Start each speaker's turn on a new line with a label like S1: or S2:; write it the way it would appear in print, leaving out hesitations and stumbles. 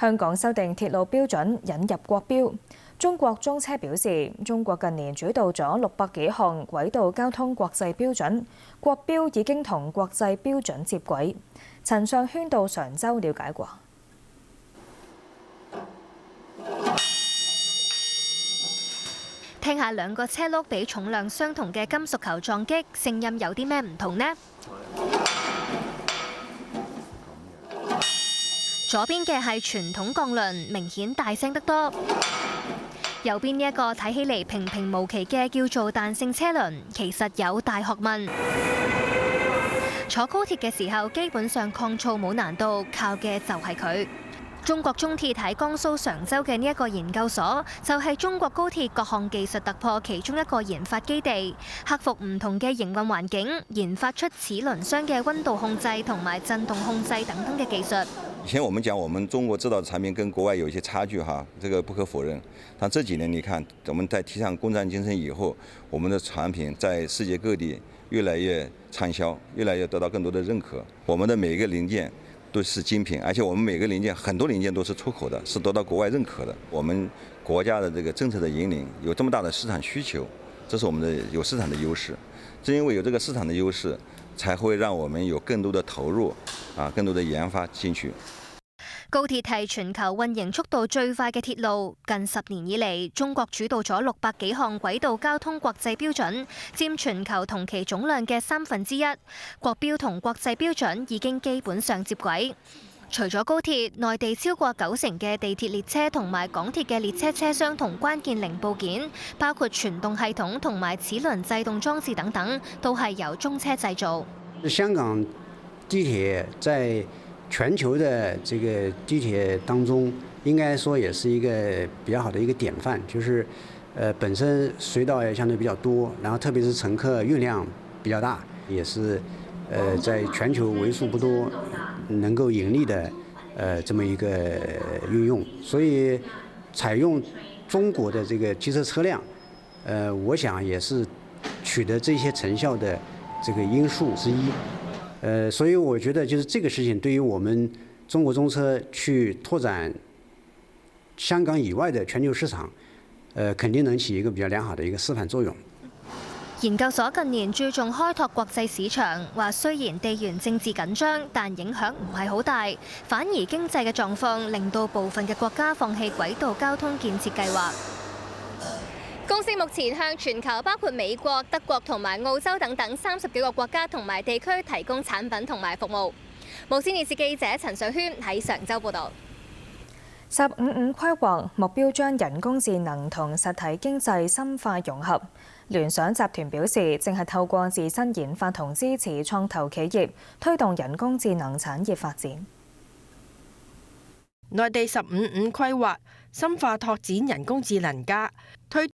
S1: 香港修訂鐵路標準，引入國標。中國中車表示，中國近年主導咗600幾項軌道交通國際標準，國標已經同國際標準接軌。陳尚軒到常州了解過。
S2: 聽下兩個車轆俾重量相同嘅金屬球撞擊，聲音有啲咩唔同呢？左邊嘅係傳統鋼輪，明顯大聲得多。右邊呢一個睇起嚟平平無奇嘅叫做彈性車輪，其實有大學問。坐高鐵嘅時候，基本上抗噪冇難度，靠嘅就係佢。中國中鐵喺江蘇常州嘅呢一個研究所，就係中國高鐵各項技術突破其中一個研發基地，克服唔同嘅營運環境，研發出齒輪箱嘅溫度控制同埋震動控制等等嘅技術。
S3: 以前我們講我們中國製造的產品跟國外有一些差距哈，這個不可否認。但這幾年你看，我們在提倡工廠精神以後，我們的產品在世界各地越來越暢銷，越來越得到更多的認可。我們的每一個零件都是精品，而且我們每個零件很多零件都是出口的，是得到國外認可的。我們國家的這個政策的引領，有這麼大的市場需求，這是我們的有市場的優勢。正因為有這個市場的優勢，才會讓我們有更多的投入，更多的研發進去。
S2: 高鐵係全球運營速度最快嘅鐵路，近10年以嚟，中國主導咗600幾項軌道交通國際標準，佔全球同期總量嘅1/3。國標同國際標準已經基本上接軌。除咗高鐵，內地超過90%嘅地鐵列車同埋港鐵嘅列車車廂同關鍵零部件，包括傳動系統同埋齒輪制動裝置等等，都係由中車製造。
S4: 香港地鐵在全球的這個地鐵當中，應該說也是一個比較好的一個典範，就是本身隧道也相對比較多，然後特別是乘客運量比較大，也是在全球為數不多能夠盈利的這麼一個運用，所以採用中國的這個汽車車輛，我想也是取得這些成效的這個因素之一。所以我覺得就是這個事情對於我們中國中車去拓展香港以外的全球市場，肯定能起一個比較良好的一個示範作用。
S2: 研究所近年注重開拓國際市場，話雖然地緣政治緊張，但影響唔係好大，反而經濟嘅狀況令到部分嘅國家放棄軌道交通建設計劃。公司目前向全球包括美國、德國同埋澳洲等等30幾個國家同埋地區提供產品同埋服務。無線電視記者陳尚軒喺常州報導。
S1: 15+5規劃目標將人工智能同實體經濟深化融合。聯想集團表示，正係透過自身研發同支持創投企業，推動人工智能產業發展。
S5: 內地15+5規劃深化拓展人工智能+，推